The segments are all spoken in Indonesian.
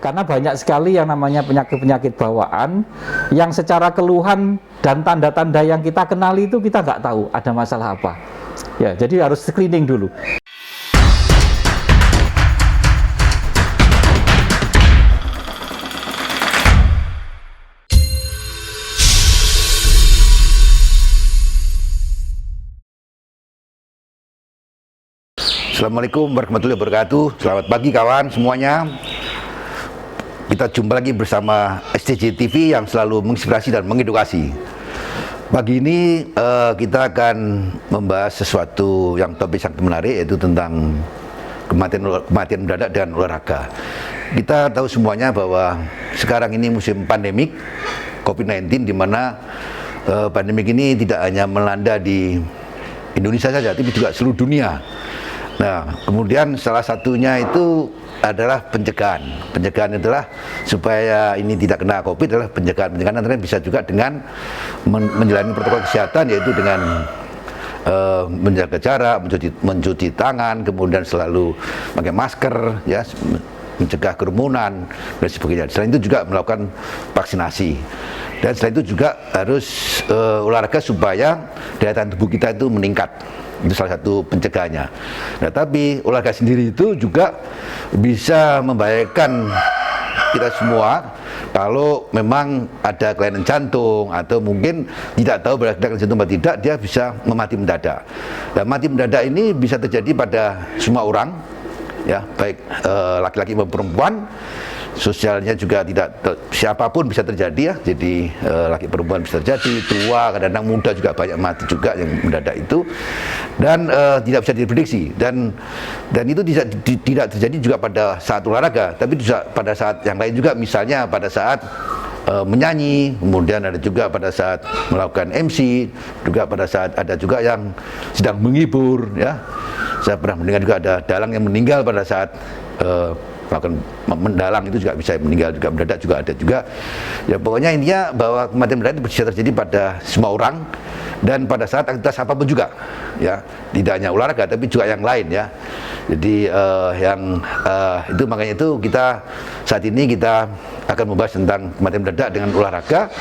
Karena banyak sekali yang namanya penyakit-penyakit bawaan yang secara keluhan dan tanda-tanda yang kita kenali itu kita nggak tahu ada masalah apa. Ya, jadi harus screening dulu. Assalamualaikum warahmatullahi wabarakatuh. Selamat pagi kawan semuanya. Kita jumpa lagi bersama STJ TV yang selalu menginspirasi dan mengedukasi. Pagi ini kita akan membahas sesuatu yang topik sangat menarik, yaitu tentang kematian mendadak dan olahraga. Kita tahu semuanya bahwa sekarang ini musim pandemik COVID-19, di mana pandemik ini tidak hanya melanda di Indonesia saja, tapi juga seluruh dunia. Nah, kemudian salah satunya itu adalah pencegahan. Pencegahan adalah supaya ini tidak kena COVID adalah pencegahan. Pencegahan antara bisa juga dengan menjalani protokol kesehatan, yaitu dengan menjaga jarak, mencuci tangan, kemudian selalu pakai masker, ya, mencegah kerumunan dan sebagainya. Selain itu juga melakukan vaksinasi. Dan selain itu juga harus olahraga supaya daya tahan tubuh kita itu meningkat. Itu salah satu pencegahannya. Nah, tapi olahraga sendiri itu juga bisa membahayakan kita semua kalau memang ada kelainan jantung atau mungkin tidak tahu berada kelainan jantung atau tidak, dia bisa mati mendadak. Dan mati mendadak ini bisa terjadi pada semua orang, ya, baik laki-laki maupun perempuan. Sosialnya juga tidak siapapun bisa terjadi, ya. Jadi laki perempuan bisa terjadi, tua, kadang-kadang muda juga banyak mati juga yang mendadak itu, dan tidak bisa diprediksi, dan itu tidak terjadi juga pada saat olahraga, tapi juga pada saat yang lain juga, misalnya pada saat menyanyi, kemudian ada juga pada saat melakukan MC, juga pada saat ada juga yang sedang menghibur, ya. Saya pernah mendengar juga ada dalang yang meninggal pada saat melakukan mendalang, itu juga bisa meninggal juga mendadak, juga ada juga. Ya, pokoknya intinya bahwa kematian mendadak itu bisa terjadi pada semua orang dan pada saat aktivitas apapun juga, ya, tidak hanya olahraga tapi juga yang lain, ya. Jadi itu makanya itu kita saat ini kita akan membahas tentang kematian mendadak dengan olahraga,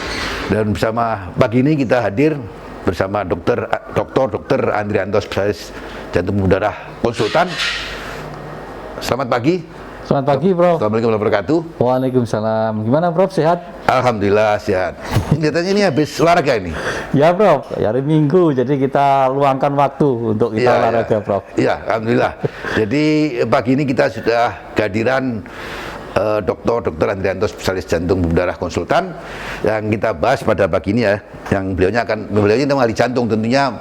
dan bersama pagi ini kita hadir bersama Dr. Andrianto, spesialis jantung pembuluh darah konsultan. Selamat pagi. Selamat pagi, Prof. Assalamualaikum warahmatullahi wabarakatuh. Waalaikumsalam. Gimana, Prof? Sehat? Alhamdulillah sehat. Kelihatannya ini habis olahraga ini. Ya, Prof. Hari Minggu, jadi kita luangkan waktu untuk kita olahraga, Prof. Iya, alhamdulillah. Jadi pagi ini kita sudah kehadiran Dr. Andrianto, spesialis jantung pembuluh darah konsultan, yang kita bahas pada pagi ini, ya. Yang beliaunya tentang ahli jantung, tentunya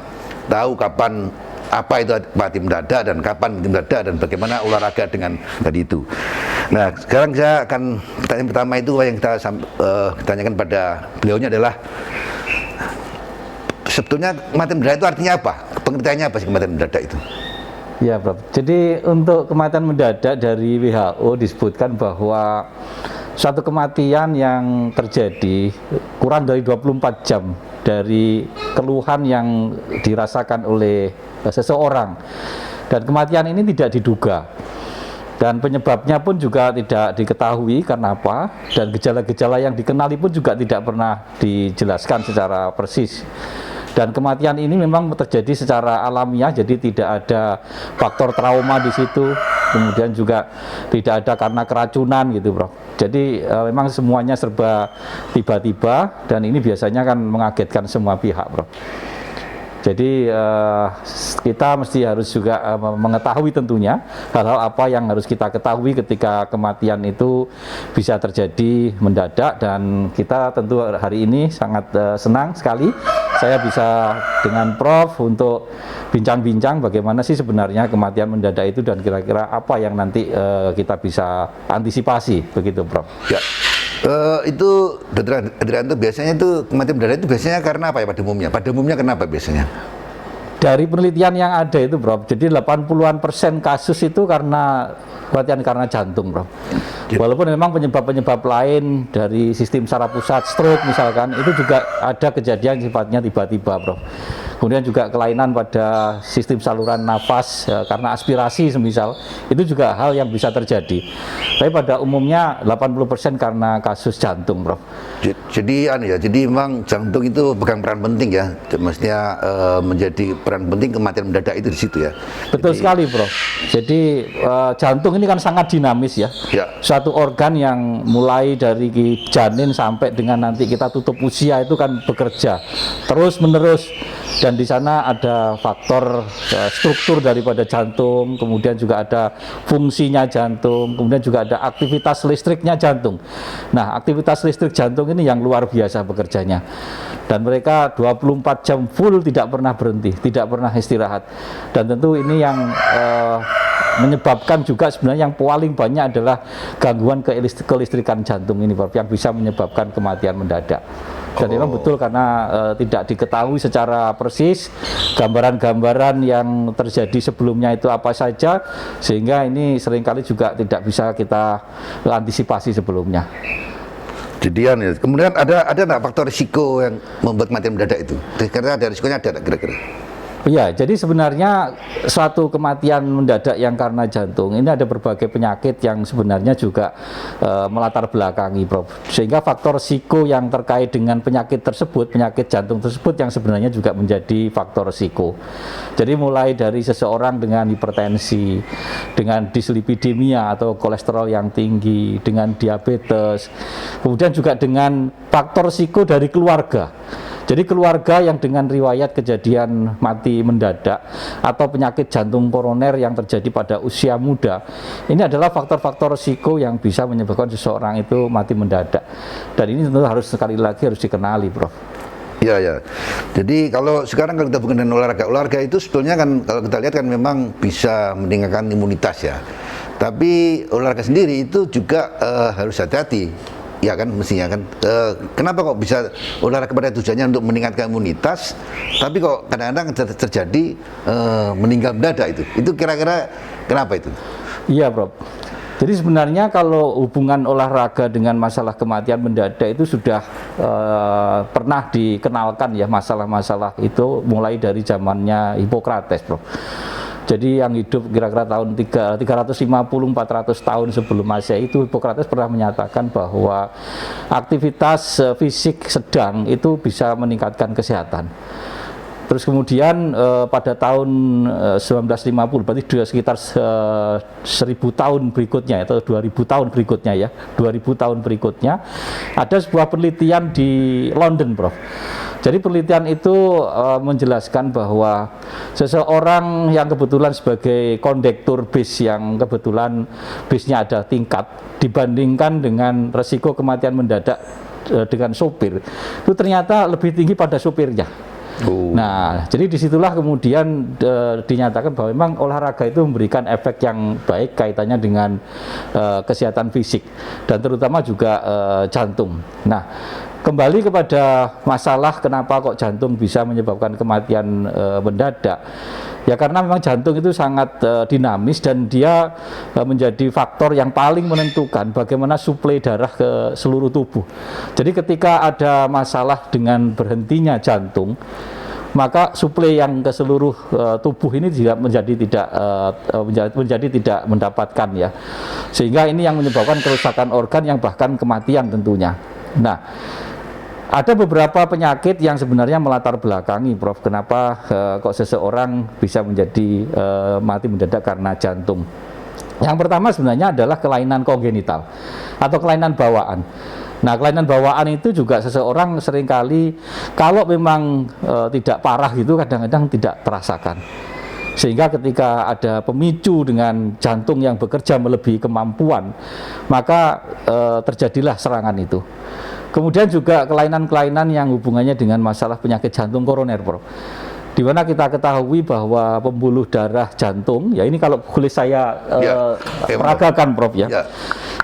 tahu kapan apa itu mati mendadak dan kapan mati mendadak dan bagaimana olahraga dengan tadi itu. Nah, sekarang saya akan pertanyaan pertama itu yang kita tanyakan pada beliaunya adalah, sebetulnya kematian mendadak itu artinya apa? Pengertiannya apa sih kematian mendadak itu? Ya, Prof. Jadi untuk kematian mendadak dari WHO disebutkan bahwa suatu kematian yang terjadi kurang dari 24 jam dari keluhan yang dirasakan oleh seseorang, dan kematian ini tidak diduga dan penyebabnya pun juga tidak diketahui karena apa, dan gejala-gejala yang dikenali pun juga tidak pernah dijelaskan secara persis. Dan kematian ini memang terjadi secara alamiah, jadi tidak ada faktor trauma di situ, kemudian juga tidak ada karena keracunan gitu, Prof. Jadi memang semuanya serba tiba-tiba, dan ini biasanya kan mengagetkan semua pihak, Prof. Jadi kita mesti harus juga mengetahui tentunya hal-hal apa yang harus kita ketahui ketika kematian itu bisa terjadi mendadak, dan kita tentu hari ini sangat senang sekali saya bisa dengan Prof untuk bincang-bincang bagaimana sih sebenarnya kematian mendadak itu, dan kira-kira apa yang nanti kita bisa antisipasi, begitu, Prof. Ya. Itu Dr. Andrianto, biasanya itu kematian mendadak itu biasanya karena apa ya pada umumnya? Pada umumnya kenapa biasanya? Dari penelitian yang ada itu, Bro, jadi 80-an% kasus itu karena kematian karena jantung, Bro. Walaupun memang penyebab-penyebab lain dari sistem saraf pusat, stroke misalkan, itu juga ada kejadian sifatnya tiba-tiba, Bro. Kemudian juga kelainan pada sistem saluran nafas karena aspirasi semisal, itu juga hal yang bisa terjadi. Tapi pada umumnya 80% karena kasus jantung, Bro. Jadi jadi memang jantung itu pegang peran penting ya, maksudnya menjadi peran penting kematian mendadak itu di situ ya. Betul sekali, Bro. Jadi jantung ini kan sangat dinamis ya. Suatu organ yang mulai dari janin sampai dengan nanti kita tutup usia itu kan bekerja terus menerus, dan di sana ada faktor struktur daripada jantung, kemudian juga ada fungsinya jantung, kemudian juga ada aktivitas listriknya jantung. Nah, aktivitas listrik jantung ini yang luar biasa bekerjanya, dan mereka 24 jam full, tidak pernah berhenti, tidak pernah istirahat. Dan tentu ini yang menyebabkan juga sebenarnya yang paling banyak adalah gangguan kelistrikan jantung ini, Prof, yang bisa menyebabkan kematian mendadak. Dan memang betul karena tidak diketahui secara persis gambaran-gambaran yang terjadi sebelumnya itu apa saja, sehingga ini seringkali juga tidak bisa kita antisipasi sebelumnya. Jadi kemudian ada nggak faktor risiko yang membuat kematian mendadak itu? Karena ada risikonya, ada kira-kira? Ya, jadi sebenarnya suatu kematian mendadak yang karena jantung ini ada berbagai penyakit yang sebenarnya juga melatar belakangi, Prof. Sehingga faktor risiko yang terkait dengan penyakit tersebut, penyakit jantung tersebut yang sebenarnya juga menjadi faktor risiko. Jadi mulai dari seseorang dengan hipertensi, dengan dislipidemia atau kolesterol yang tinggi, dengan diabetes, kemudian juga dengan faktor risiko dari keluarga. Jadi keluarga yang dengan riwayat kejadian mati mendadak atau penyakit jantung koroner yang terjadi pada usia muda, ini adalah faktor-faktor risiko yang bisa menyebabkan seseorang itu mati mendadak. Dan ini tentu harus sekali lagi harus dikenali, Prof. Ya. Jadi kalau sekarang kalau kita hubungkan dengan olahraga itu sebetulnya kan kalau kita lihat kan memang bisa meningkatkan imunitas ya. Tapi olahraga sendiri itu juga harus hati-hati. Ya kan, mestinya kan. Kenapa kok bisa olahraga pada tujuannya untuk meningkatkan imunitas, tapi kok kadang-kadang terjadi meninggal mendadak itu? Itu kira-kira kenapa itu? Iya, Prof. Jadi sebenarnya kalau hubungan olahraga dengan masalah kematian mendadak itu sudah pernah dikenalkan ya, masalah-masalah itu mulai dari zamannya Hippocrates, Prof. Jadi yang hidup kira-kira tahun 350-400 tahun sebelum Masehi itu Hippocrates pernah menyatakan bahwa aktivitas fisik sedang itu bisa meningkatkan kesehatan. Terus kemudian pada tahun 1950, berarti sekitar 1000 tahun berikutnya atau 2000 tahun berikutnya ya, 2000 tahun berikutnya ada sebuah penelitian di London, Prof. Jadi penelitian itu menjelaskan bahwa seseorang yang kebetulan sebagai kondektur bis yang kebetulan bisnya ada tingkat dibandingkan dengan resiko kematian mendadak dengan sopir, itu ternyata lebih tinggi pada sopirnya. Nah, jadi disitulah kemudian dinyatakan bahwa memang olahraga itu memberikan efek yang baik kaitannya dengan kesehatan fisik dan terutama juga jantung. Nah, kembali kepada masalah kenapa kok jantung bisa menyebabkan kematian mendadak. Ya karena memang jantung itu sangat dinamis dan dia menjadi faktor yang paling menentukan bagaimana suplai darah ke seluruh tubuh. Jadi ketika ada masalah dengan berhentinya jantung, maka suplai yang ke seluruh tubuh ini menjadi tidak mendapatkan ya. Sehingga ini yang menyebabkan kerusakan organ yang bahkan kematian tentunya. Nah, ada beberapa penyakit yang sebenarnya melatar belakangi, Prof. Kenapa kok seseorang bisa menjadi mati mendadak karena jantung. Yang pertama sebenarnya adalah kelainan kongenital atau kelainan bawaan. Nah, kelainan bawaan itu juga seseorang seringkali kalau memang tidak parah gitu kadang-kadang tidak terasakan. Sehingga ketika ada pemicu dengan jantung yang bekerja melebihi kemampuan, maka terjadilah serangan itu. Kemudian juga kelainan-kelainan yang hubungannya dengan masalah penyakit jantung koroner, Prof. Di mana kita ketahui bahwa pembuluh darah jantung, ya ini kalau boleh saya peragakan, Prof ya.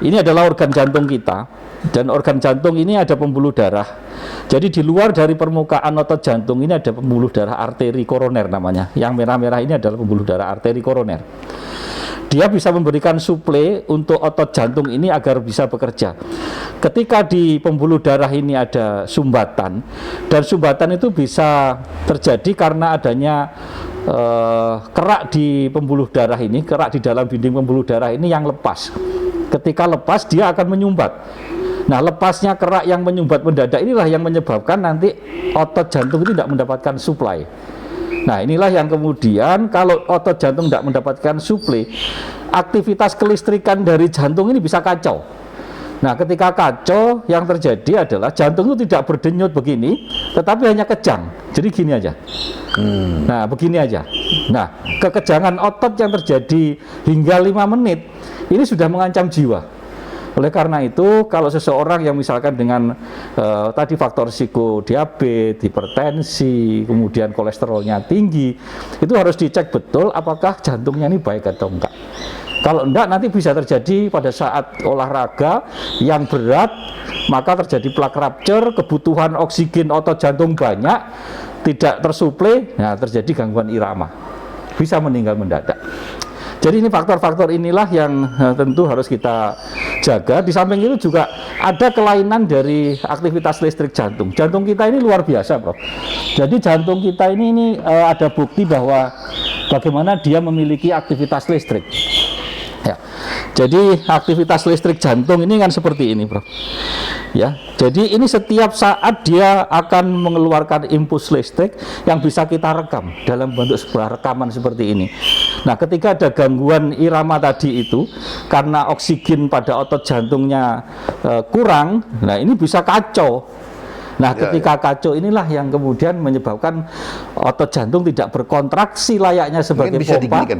Ini adalah organ jantung kita, dan organ jantung ini ada pembuluh darah. Jadi di luar dari permukaan otot jantung ini ada pembuluh darah arteri koroner namanya. Yang merah-merah ini adalah pembuluh darah arteri koroner. Dia bisa memberikan suplai untuk otot jantung ini agar bisa bekerja. Ketika di pembuluh darah ini ada sumbatan, dan sumbatan itu bisa terjadi karena adanya kerak di pembuluh darah ini, kerak di dalam dinding pembuluh darah ini yang lepas. Ketika lepas, dia akan menyumbat. Nah, lepasnya kerak yang menyumbat mendadak inilah yang menyebabkan nanti otot jantung itu tidak mendapatkan suplai. Nah, inilah yang kemudian kalau otot jantung tidak mendapatkan suplai, aktivitas kelistrikan dari jantung ini bisa kacau. Nah, ketika kacau, yang terjadi adalah jantung itu tidak berdenyut begini, tetapi hanya kejang. Jadi gini aja. Nah, begini aja. Nah, kekejangan otot yang terjadi hingga 5 menit, ini sudah mengancam jiwa. Oleh karena itu, kalau seseorang yang misalkan dengan tadi faktor risiko diabetes, hipertensi, kemudian kolesterolnya tinggi, itu harus dicek betul apakah jantungnya ini baik atau enggak. Kalau enggak, nanti bisa terjadi pada saat olahraga yang berat, maka terjadi plak rupture, kebutuhan oksigen otot jantung banyak, tidak tersuplai, nah terjadi gangguan irama, bisa meninggal mendadak. Jadi ini faktor-faktor inilah yang tentu harus kita jaga. Di samping itu juga ada kelainan dari aktivitas listrik jantung. Jantung kita ini luar biasa, Prof. Jadi jantung kita ini ada bukti bahwa bagaimana dia memiliki aktivitas listrik. Ya. Jadi aktivitas listrik jantung ini kan seperti ini, Prof. Ya. Jadi ini setiap saat dia akan mengeluarkan impuls listrik yang bisa kita rekam dalam bentuk sebuah rekaman seperti ini. Nah, ketika ada gangguan irama tadi itu karena oksigen pada otot jantungnya kurang, nah ini bisa kacau. Nah, ketika kacau inilah yang kemudian menyebabkan otot jantung tidak berkontraksi layaknya sebagai bisa pompa. Diginikan,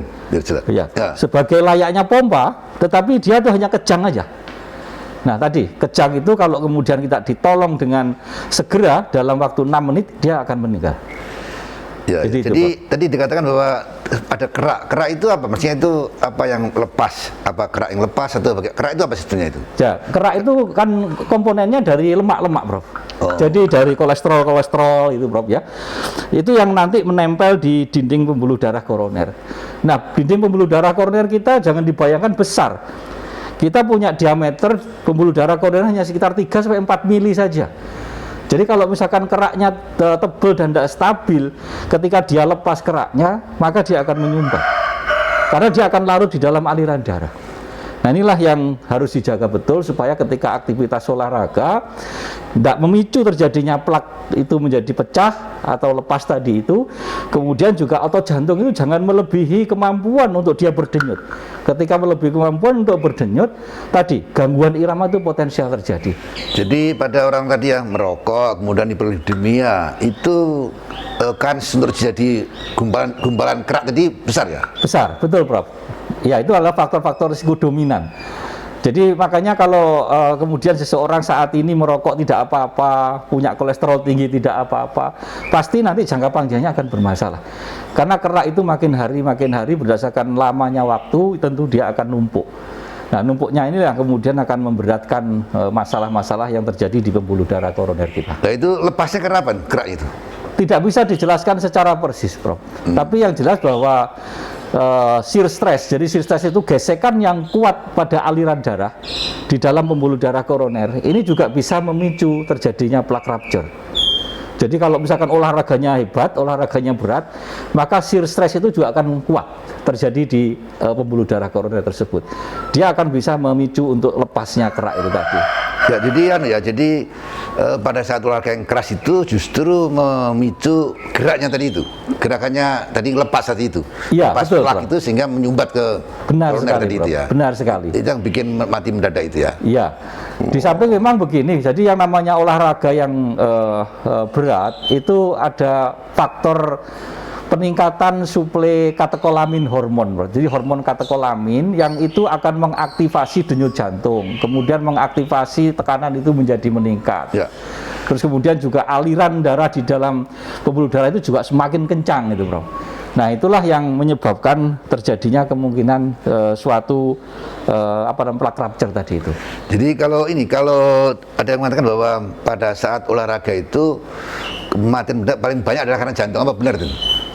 ya, sebagai layaknya pompa, tetapi dia tuh hanya kejang aja. Nah, tadi kejang itu kalau kemudian kita ditolong dengan segera dalam waktu 6 menit, dia akan meninggal. Ya, jadi tadi dikatakan bahwa ada kerak. Kerak itu apa? Maksudnya itu apa yang lepas? Apa kerak yang lepas atau kerak itu apa sebetulnya itu? Ya, kerak itu kan komponennya dari lemak-lemak, Prof. Oh. Jadi dari kolesterol itu, Prof, ya. Itu yang nanti menempel di dinding pembuluh darah koroner. Nah, dinding pembuluh darah koroner kita jangan dibayangkan besar. Kita punya diameter pembuluh darah koroner hanya sekitar 3 sampai 4 mili saja. Jadi kalau misalkan keraknya tebal dan tidak stabil, ketika dia lepas keraknya, maka dia akan menyumbat. Karena dia akan larut di dalam aliran darah. Nah, inilah yang harus dijaga betul supaya ketika aktivitas olahraga tidak memicu terjadinya plak itu menjadi pecah atau lepas tadi itu. Kemudian juga otot jantung itu jangan melebihi kemampuan untuk dia berdenyut. Ketika melebihi kemampuan untuk berdenyut, tadi gangguan irama itu potensial terjadi. Jadi pada orang tadi yang merokok, kemudian hiperlipidemia, itu kan untuk terjadi gumpalan kerak tadi besar ya? Besar, betul, Prof. Ya, itu adalah faktor-faktor risiko dominan. Jadi makanya kalau kemudian seseorang saat ini merokok tidak apa-apa, punya kolesterol tinggi tidak apa-apa, pasti nanti jangka panjangnya akan bermasalah. Karena kerak itu makin hari berdasarkan lamanya waktu tentu dia akan numpuk. Nah, numpuknya ini yang kemudian akan memberatkan masalah-masalah yang terjadi di pembuluh darah koroner kita. Nah, itu lepasnya kenapa kerak itu? Tidak bisa dijelaskan secara persis, Prof. Tapi yang jelas bahwa shear stress, jadi shear stress itu gesekan yang kuat pada aliran darah di dalam pembuluh darah koroner, ini juga bisa memicu terjadinya plak rupture. Jadi kalau misalkan olahraganya hebat, olahraganya berat, maka shear stress itu juga akan kuat terjadi di pembuluh darah koroner tersebut. Dia akan bisa memicu untuk lepasnya kerak itu tadi. Jadi pada saat olahraga yang keras itu justru memicu geraknya tadi itu, gerakannya tadi lepas tadi itu, ya, lepas betul, plak itu sehingga menyumbat ke koroner tadi itu ya. Benar sekali. Itu yang bikin mati mendadak itu ya. Iya. Di samping memang begini, jadi yang namanya olahraga yang berat itu ada faktor peningkatan suplai katekolamin hormon. Jadi hormon katekolamin yang itu akan mengaktifasi denyut jantung, kemudian mengaktifasi tekanan itu menjadi meningkat. Ya. Terus kemudian juga aliran darah di dalam pembuluh darah itu juga semakin kencang gitu, Bro. Nah, itulah yang menyebabkan terjadinya kemungkinan suatu plak rupture tadi itu. Jadi kalau ada yang mengatakan bahwa pada saat olahraga itu kematian paling banyak adalah karena jantung, apa benar itu?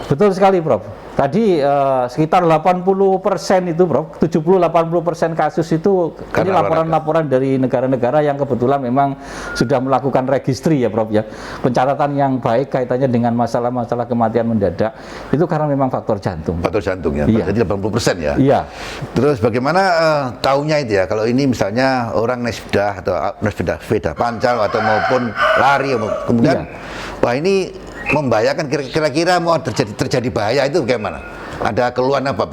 Betul sekali, Prof. Tadi sekitar 80% itu, Prof, 70-80% kasus itu ini laporan-laporan dari negara-negara yang kebetulan memang sudah melakukan registry ya, Prof ya. Pencatatan yang baik kaitannya dengan masalah-masalah kematian mendadak itu karena memang faktor jantung. Faktor jantung ya, iya. Jadi 80% ya. Iya. Terus bagaimana taunya itu ya, kalau ini misalnya orang naik sepeda pancal atau maupun lari, kemudian wah ini membahayakan, kira-kira mau terjadi bahaya itu bagaimana? Ada keluhan apa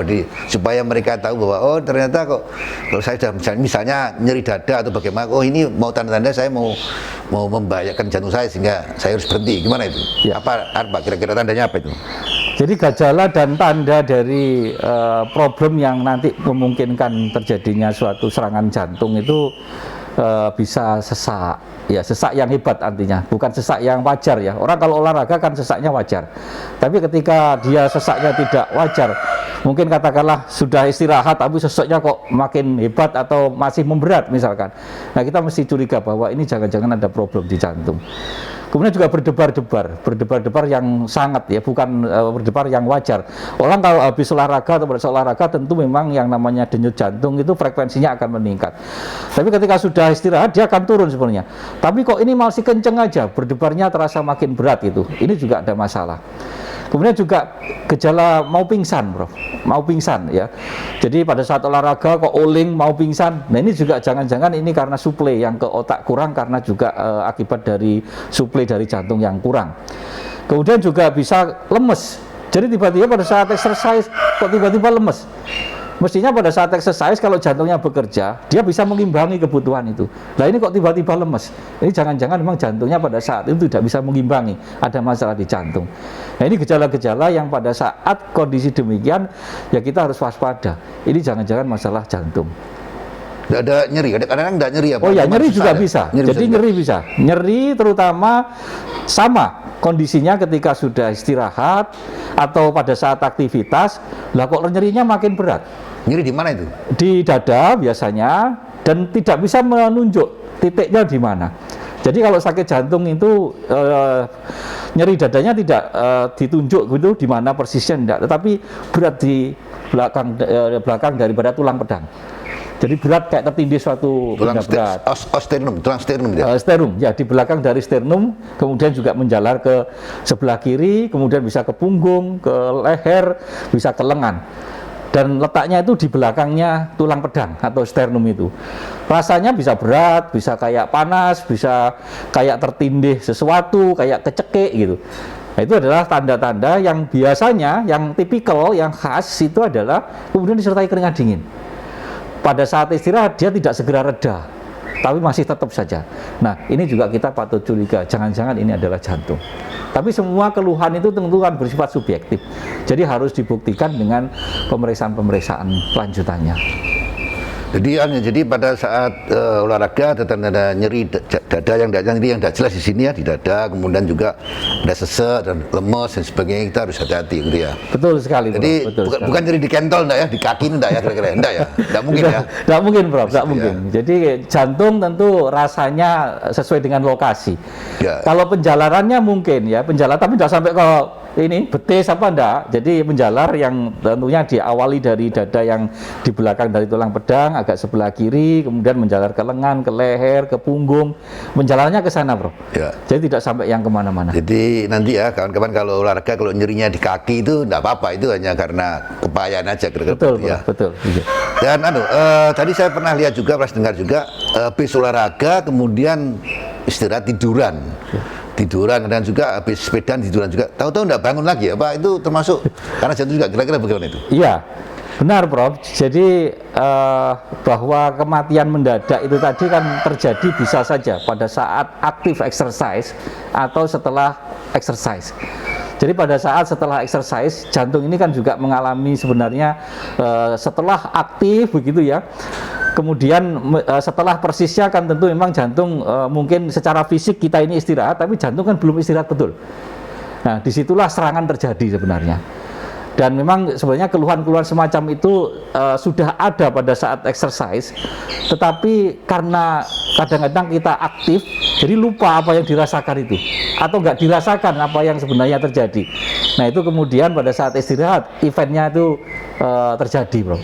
supaya mereka tahu bahwa oh ternyata kok kalau saya sudah misalnya nyeri dada atau bagaimana, oh ini mau tanda-tanda saya mau membahayakan jantung saya sehingga saya harus berhenti, gimana itu? Ya. Apa kira-kira tandanya apa itu? Jadi gejala dan tanda dari problem yang nanti memungkinkan terjadinya suatu serangan jantung itu bisa sesak, ya sesak yang hebat artinya, bukan sesak yang wajar ya. Orang kalau olahraga kan sesaknya wajar, tapi ketika dia sesaknya tidak wajar, mungkin katakanlah sudah istirahat tapi sesaknya kok makin hebat atau masih memberat misalkan. Nah, kita mesti curiga bahwa ini jangan-jangan ada problem di jantung. Kemudian juga berdebar-debar yang sangat ya, bukan berdebar yang wajar. Orang kalau habis olahraga atau pada olahraga tentu memang yang namanya denyut jantung itu frekuensinya akan meningkat. Tapi ketika sudah istirahat dia akan turun sebenarnya. Tapi kok ini masih kenceng aja, berdebarnya terasa makin berat gitu. Ini juga ada masalah. Kemudian juga gejala mau pingsan, Prof. Mau pingsan ya. Jadi pada saat olahraga kok oling mau pingsan. Nah, ini juga jangan-jangan ini karena suplai yang ke otak kurang karena juga akibat dari suplai dari jantung yang kurang. Kemudian juga bisa lemes. Jadi tiba-tiba pada saat exercise kok tiba-tiba lemes. Mestinya pada saat exercise kalau jantungnya bekerja, dia bisa mengimbangi kebutuhan itu. Nah, ini kok tiba-tiba lemes. Ini jangan-jangan memang jantungnya pada saat itu tidak bisa mengimbangi, ada masalah di jantung. Nah, ini gejala-gejala yang pada saat kondisi demikian ya kita harus waspada. Ini jangan-jangan masalah jantung. Ada nyeri, kadang-kadang enggak nyeri apa? Oh ya, nyeri juga bisa. Jadi nyeri bisa. Nyeri terutama sama kondisinya ketika sudah istirahat atau pada saat aktivitas. Lah kok nyerinya makin berat. Nyeri di mana itu? Di dada biasanya, dan tidak bisa menunjuk titiknya di mana. Jadi kalau sakit jantung itu nyeri dadanya tidak ditunjuk gitu di mana persisnya tidak, tetapi berat di belakang daripada tulang pedang. Jadi berat kayak tertindih suatu benda berat. Tulang sternum ya? Sternum, ya di belakang dari sternum, kemudian juga menjalar ke sebelah kiri, kemudian bisa ke punggung, ke leher, bisa ke lengan. Dan letaknya itu di belakangnya tulang pedang atau sternum itu. Rasanya bisa berat, bisa kayak panas, bisa kayak tertindih sesuatu, kayak kecekik gitu. Nah, itu adalah tanda-tanda yang biasanya, yang tipikal, yang khas itu adalah kemudian disertai keringat dingin. Pada saat istirahat dia tidak segera reda, tapi masih tetap saja. Nah, ini juga kita patut curiga, jangan-jangan ini adalah jantung. Tapi semua keluhan itu tentu kan bersifat subjektif. Jadi harus dibuktikan dengan pemeriksaan-pemeriksaan lanjutannya. Jadi pada saat olahraga ada tanda nyeri dada yang tidak jelas di sini ya, di dada, kemudian juga ada sesek dan lemes dan sebagainya, kita harus hati-hati gitu ya. Betul sekali, Bro. Jadi sekali. Bukan nyeri di kentol enggak ya, di kaki enggak ya kira-kira, enggak ya? Enggak mungkin ya. Enggak mungkin, Bro, enggak mungkin. Jadi jantung tentu rasanya sesuai dengan lokasi. Ya. Kalau penjalarannya mungkin ya, tapi enggak sampai ke ini betis apa enggak. Jadi menjalar yang tentunya diawali dari dada yang di belakang dari tulang pedang agak sebelah kiri, kemudian menjalar ke lengan, ke leher, ke punggung, menjalarnya ke sana, Bro. Ya. Jadi tidak sampai yang kemana-mana. Jadi nanti ya kawan-kawan kalau olahraga kalau nyerinya di kaki itu enggak apa-apa, itu hanya karena kepayahan aja kira-kira. Betul, ya. Betul. Iya. Dan tadi saya pernah lihat juga, pernah dengar juga habis olahraga kemudian istirahat tiduran. Dan juga habis sepedaan tiduran juga, tahu-tahu enggak bangun lagi, apa itu termasuk karena jantung juga, kira-kira bagaimana itu? Iya, benar, Prof. Jadi bahwa kematian mendadak itu tadi kan terjadi bisa saja pada saat aktif exercise atau setelah exercise. Jadi pada saat setelah exercise, jantung ini kan juga mengalami sebenarnya setelah aktif begitu ya. Kemudian setelah persisnya kan tentu memang jantung mungkin secara fisik kita ini istirahat, tapi jantung kan belum istirahat betul. Nah, disitulah serangan terjadi sebenarnya. Dan memang sebenarnya keluhan-keluhan semacam itu sudah ada pada saat exercise, tetapi karena kadang-kadang kita aktif, jadi lupa apa yang dirasakan itu, atau nggak dirasakan apa yang sebenarnya terjadi. Nah itu kemudian pada saat istirahat, eventnya itu terjadi, bro.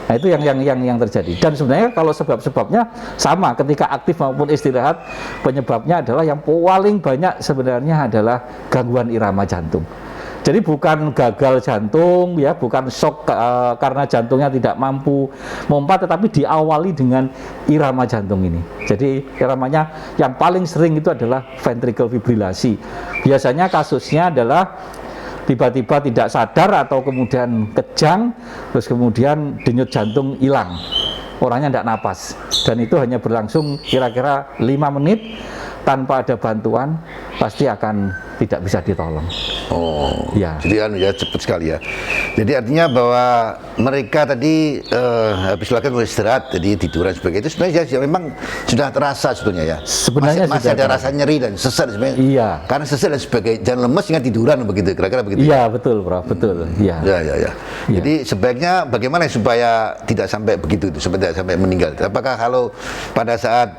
Nah itu yang terjadi. Dan sebenarnya kalau sebab-sebabnya sama, ketika aktif maupun istirahat, penyebabnya adalah yang paling banyak sebenarnya adalah gangguan irama jantung. Jadi bukan gagal jantung, ya, bukan shock karena jantungnya tidak mampu memompa, tetapi diawali dengan irama jantung ini. Jadi iramanya yang paling sering itu adalah ventricle fibrilasi. Biasanya kasusnya adalah tiba-tiba tidak sadar atau kemudian kejang, terus kemudian denyut jantung hilang, orangnya tidak napas, dan itu hanya berlangsung kira-kira 5 menit. Tanpa ada bantuan pasti akan tidak bisa ditolong. Oh, ya. Jadi cepat sekali ya. Jadi artinya bahwa mereka tadi habis latihan mulai istirahat, jadi tiduran sebagainya, itu sebenarnya memang sudah terasa sebetulnya ya. Sebenarnya masih ada rasa nyeri dan sesat sebenarnya. Iya. Karena sesat dan sebagainya, jangan lemes dengan tiduran begitu, kira-kira begitu. Iya betul, Prof. Betul. Iya. Ya. Jadi sebaiknya bagaimana supaya tidak sampai begitu, supaya tidak sampai meninggal? Apakah kalau pada saat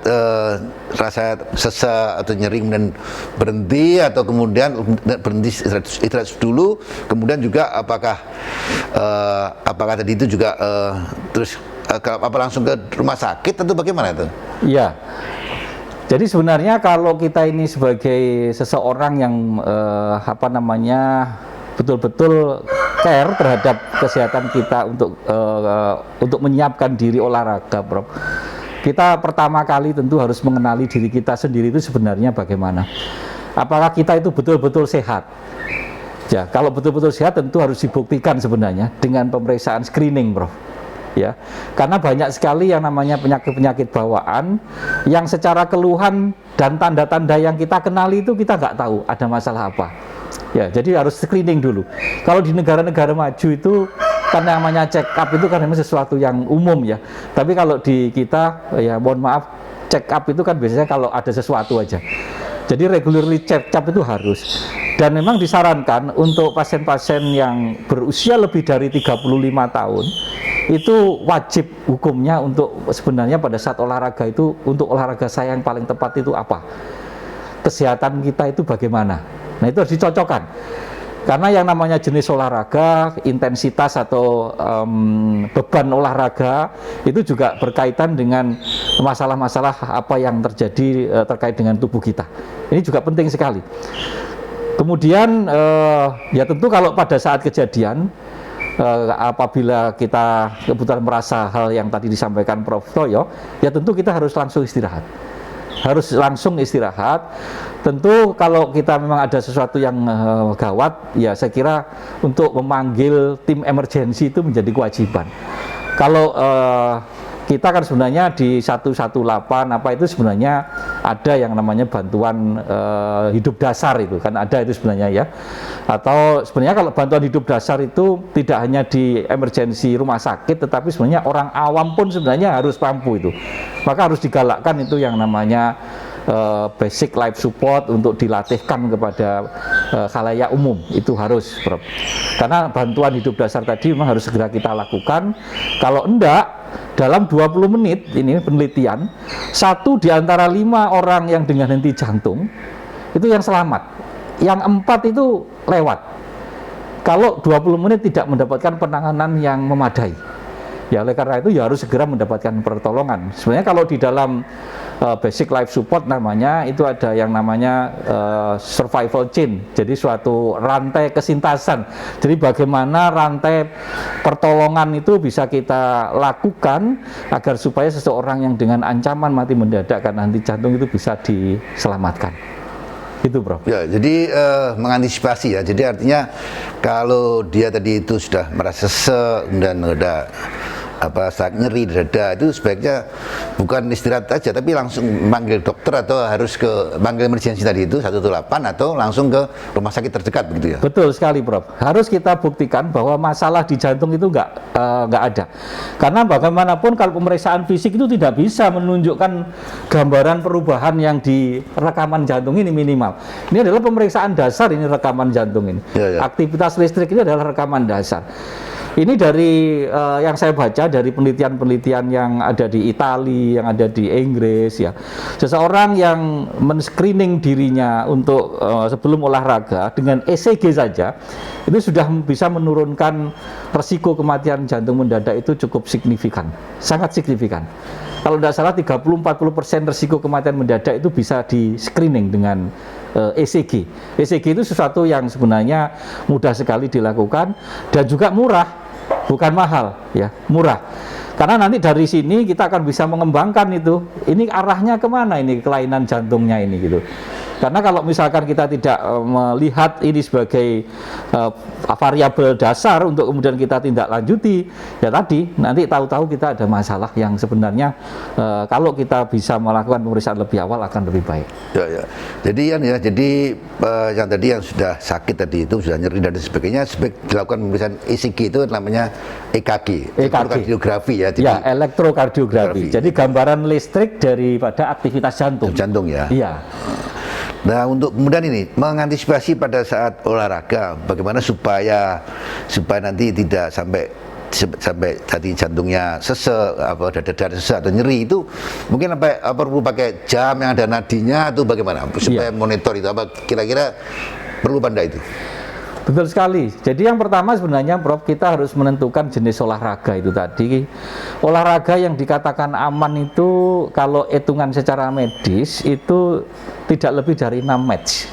rasa sesak atau nyeri kemudian berhenti, atau kemudian berhenti istirahat dulu, kemudian juga apakah tadi itu juga terus apa langsung ke rumah sakit atau bagaimana itu? Iya. Jadi sebenarnya kalau kita ini sebagai seseorang yang betul-betul care terhadap kesehatan kita untuk menyiapkan diri olahraga, Prof. Kita pertama kali tentu harus mengenali diri kita sendiri itu sebenarnya bagaimana. Apakah kita itu betul-betul sehat? Ya, kalau betul-betul sehat tentu harus dibuktikan sebenarnya dengan pemeriksaan screening, Prof. Ya, karena banyak sekali yang namanya penyakit-penyakit bawaan yang secara keluhan dan tanda-tanda yang kita kenali itu kita nggak tahu ada masalah apa. Ya, jadi harus screening dulu. Kalau di negara-negara maju itu kan namanya check up itu kan memang sesuatu yang umum ya. Tapi kalau di kita ya mohon maaf, check up itu kan biasanya kalau ada sesuatu aja. Jadi regularly check up itu harus. Dan memang disarankan untuk pasien-pasien yang berusia lebih dari 35 tahun itu wajib hukumnya untuk sebenarnya pada saat olahraga itu, untuk olahraga saya yang paling tepat itu apa? Kesehatan kita itu bagaimana? Nah itu harus dicocokkan. Karena yang namanya jenis olahraga, intensitas atau beban olahraga itu juga berkaitan dengan masalah-masalah apa yang terjadi terkait dengan tubuh kita. Ini juga penting sekali. Kemudian ya tentu kalau pada saat kejadian apabila kita kebetulan merasa hal yang tadi disampaikan Prof. Toyo, ya tentu kita harus langsung istirahat. Tentu kalau kita memang ada sesuatu yang gawat, ya saya kira untuk memanggil tim emergensi itu menjadi kewajiban. Kalau kita kan sebenarnya di 118 apa itu sebenarnya ada yang namanya bantuan hidup dasar, itu kan ada itu sebenarnya ya. Atau sebenarnya kalau bantuan hidup dasar itu tidak hanya di emergensi rumah sakit, tetapi sebenarnya orang awam pun sebenarnya harus mampu itu. Maka harus digalakkan itu yang namanya basic life support untuk dilatihkan kepada khalayak umum, itu harus, Prof. Karena bantuan hidup dasar tadi memang harus segera kita lakukan. Kalau enggak, dalam 20 menit ini penelitian, 1 di antara 5 orang yang dengan henti jantung itu yang selamat, yang 4 itu lewat kalau 20 menit tidak mendapatkan penanganan yang memadai. Ya oleh karena itu ya harus segera mendapatkan pertolongan. Sebenarnya kalau di dalam basic life support namanya itu ada yang namanya survival chain. Jadi suatu rantai kesintasan. Jadi bagaimana rantai pertolongan itu bisa kita lakukan agar supaya seseorang yang dengan ancaman mati mendadak karena henti jantung itu bisa diselamatkan. Itu, Bro. Ya, jadi mengantisipasi ya. Jadi artinya kalau dia tadi itu sudah merasa sesek dan ada saat nyeri di dada itu sebaiknya bukan istirahat aja tapi langsung manggil dokter atau harus ke manggil emergency tadi itu 118 atau langsung ke rumah sakit terdekat begitu ya? Betul sekali, Prof. Harus kita buktikan bahwa masalah di jantung itu nggak ada. Karena bagaimanapun kalau pemeriksaan fisik itu tidak bisa menunjukkan gambaran perubahan yang di rekaman jantung ini minimal. Ini adalah pemeriksaan dasar, ini rekaman jantung ini. Ya. Aktivitas listrik ini adalah rekaman dasar. Ini dari yang saya baca dari penelitian-penelitian yang ada di Italia, yang ada di Inggris ya. Seseorang yang men-screening dirinya untuk sebelum olahraga dengan ECG saja itu sudah bisa menurunkan resiko kematian jantung mendadak itu cukup signifikan, sangat signifikan. Kalau tidak salah 30-40% resiko kematian mendadak itu bisa di screening dengan ECG. ECG itu sesuatu yang sebenarnya mudah sekali dilakukan dan juga murah. Bukan mahal, ya, murah. Karena nanti dari sini kita akan bisa mengembangkan itu. Ini arahnya kemana ini kelainan jantungnya ini gitu. Karena kalau misalkan kita tidak melihat ini sebagai variabel dasar untuk kemudian kita tindak lanjuti, ya tadi nanti tahu-tahu kita ada masalah yang sebenarnya kalau kita bisa melakukan pemeriksaan lebih awal akan lebih baik. Ya. Jadi yang tadi yang sudah sakit tadi itu sudah nyeri dan sebagainya, dilakukan pemeriksaan ECG itu namanya EKG. Elektrokardiografi ya. Ya, elektrokardiografi. Jadi gambaran listrik daripada aktivitas jantung. Jantung ya. Iya. Nah, untuk kemudian ini mengantisipasi pada saat olahraga, bagaimana supaya nanti tidak sampai tadi jantungnya sesek, dada sesek atau nyeri itu, mungkin perlu pakai jam yang ada nadinya atau bagaimana supaya monitor itu, apa kira-kira perlu pada itu? Betul sekali. Jadi yang pertama sebenarnya Prof, kita harus menentukan jenis olahraga itu tadi. Olahraga yang dikatakan aman itu kalau hitungan secara medis itu tidak lebih dari 6 match.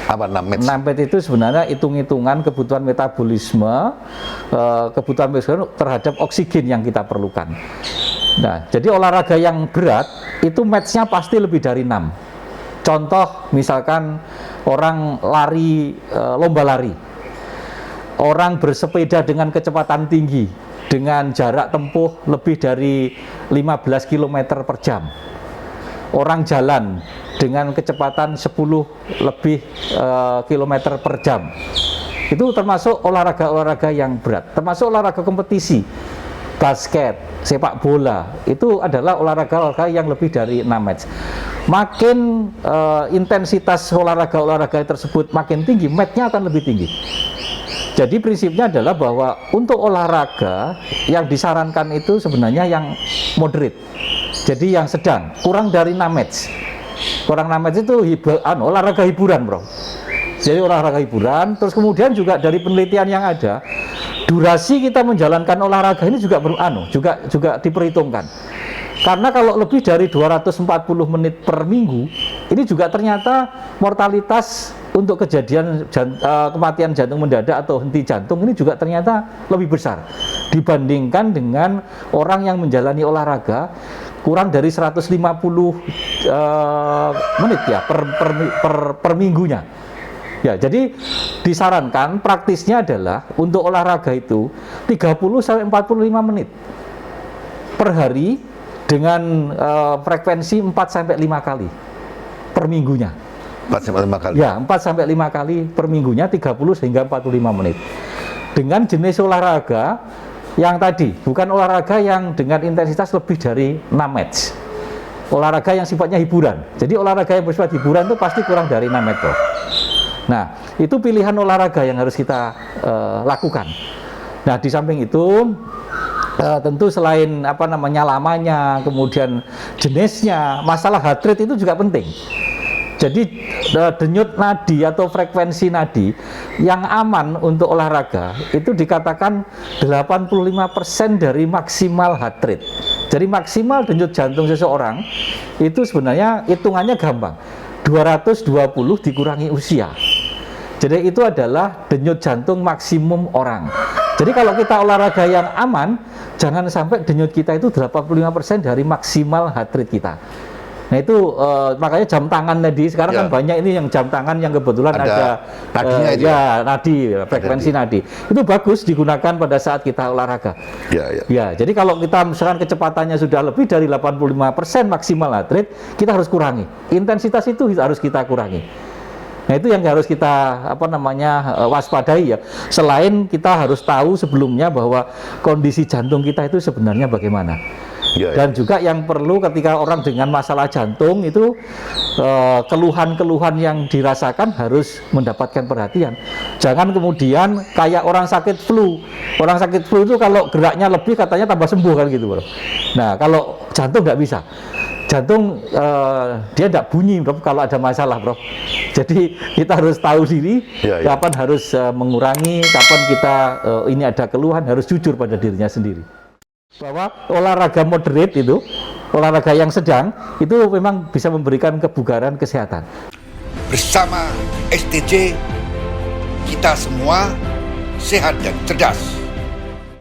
Apa 6 match? 6 match itu sebenarnya hitung-hitungan kebutuhan metabolisme, terhadap oksigen yang kita perlukan. Nah, jadi olahraga yang berat itu match-nya pasti lebih dari 6. Contoh misalkan orang lomba lari. Orang bersepeda dengan kecepatan tinggi dengan jarak tempuh lebih dari 15 km per jam. Orang jalan dengan kecepatan 10 lebih km per jam. Itu termasuk olahraga-olahraga yang berat, termasuk olahraga kompetisi. Basket, sepak bola, itu adalah olahraga-olahraga yang lebih dari 6 match. Makin intensitas olahraga-olahraga tersebut makin tinggi, match-nya akan lebih tinggi. Jadi prinsipnya adalah bahwa untuk olahraga yang disarankan itu sebenarnya yang moderate. Jadi yang sedang, kurang dari 6 match. Kurang 6 match itu olahraga hiburan, Bro. Jadi olahraga hiburan, terus kemudian juga dari penelitian yang ada, durasi kita menjalankan olahraga ini juga juga diperhitungkan. Karena kalau lebih dari 240 menit per minggu, ini juga ternyata mortalitas untuk kejadian kematian jantung mendadak atau henti jantung ini juga ternyata lebih besar dibandingkan dengan orang yang menjalani olahraga kurang dari 150 menit ya per minggunya. Ya, jadi disarankan praktisnya adalah untuk olahraga itu 30 sampai 45 menit per hari dengan frekuensi 4 sampai 5 kali per minggunya. 4 sampai 5 kali. Ya, 4 sampai 5 kali per minggunya 30 hingga 45 menit. Dengan jenis olahraga yang tadi, bukan olahraga yang dengan intensitas lebih dari 6 match. Olahraga yang sifatnya hiburan. Jadi olahraga yang bersifat hiburan itu pasti kurang dari 6 match. Nah, itu pilihan olahraga yang harus kita lakukan. Nah, di samping itu tentu selain lamanya, kemudian jenisnya, masalah heart rate itu juga penting. Jadi denyut nadi atau frekuensi nadi yang aman untuk olahraga itu dikatakan 85% dari maksimal heart rate. Jadi maksimal denyut jantung seseorang itu sebenarnya hitungannya gampang. 220 dikurangi usia. Jadi itu adalah denyut jantung maksimum orang. Jadi kalau kita olahraga yang aman, jangan sampai denyut kita itu 85% dari maksimal heart rate kita. Nah itu makanya jam tangan tadi sekarang Ya. kan banyak ini yang jam tangan yang kebetulan ada nadinya itu ya nadi, frekuensi nadi. Itu bagus digunakan pada saat kita olahraga. Ya, ya. Ya, jadi kalau kita misalkan kecepatannya sudah lebih dari 85% maksimal heart rate, kita harus kurangi. Intensitas itu harus kita kurangi. Nah, itu yang harus kita waspadai ya. Selain kita harus tahu sebelumnya bahwa kondisi jantung kita itu sebenarnya bagaimana. Ya, ya. Dan juga yang perlu ketika orang dengan masalah jantung itu keluhan-keluhan yang dirasakan harus mendapatkan perhatian. Jangan kemudian kayak orang sakit flu. Orang sakit flu itu kalau geraknya lebih katanya tambah sembuh kan gitu, Bro. Nah, kalau jantung nggak bisa. Jantung dia tidak bunyi, Bro, kalau ada masalah, Bro. Jadi kita harus tahu diri kapan harus mengurangi, kapan kita ini ada keluhan, harus jujur pada dirinya sendiri. Bahwa olahraga moderate itu, olahraga yang sedang, itu memang bisa memberikan kebugaran kesehatan. Bersama STJ, kita semua sehat dan cerdas.